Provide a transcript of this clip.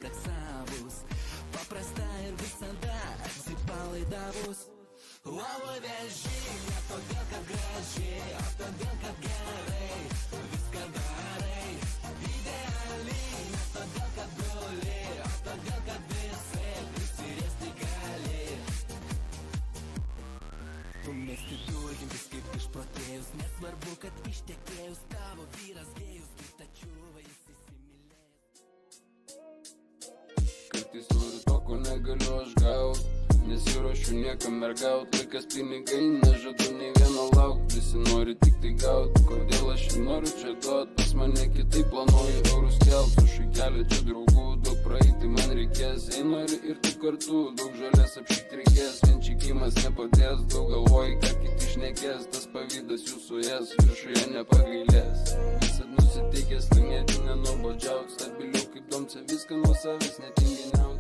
kompleksaus, paprasta ir visada atsipalaidavus. Uolų vėžį, ne todėl, kad gražiai, o todėl, kad gerai viską darai. Idealiai, ne todėl, kad guli, o todėl, kad visai prisiriesti gali. Tu mesti dulkintis kaip išprotėjus, nesvarbu, kad ištekėjus tavo vyras gėjus, kitą čiūvą jis įsimylėjęs. Kartais noriu to, ko negaliu aš gaut, nesiruošiu niekam mergaut, laikas pinigai, nežadu nei vieno laukt, visi nori tik tai gaut, kodėl aš jį noriu čia duot, pas mane kitaip planuoju eurus kelt, su šaikelė čia draugų, daug praeiti man reikės, jei nori ir tu kartu, daug žolės apšykt reikės, vien čikimas nepadės, daug galvoji, ką kiti šnekės, tas pavydas jūsų jas, viršuje nepagailės, visad nusiteikęs laimėti, nenuobodžiaut, stabiliau kaip domce, viską nuo savęs netinginiaut.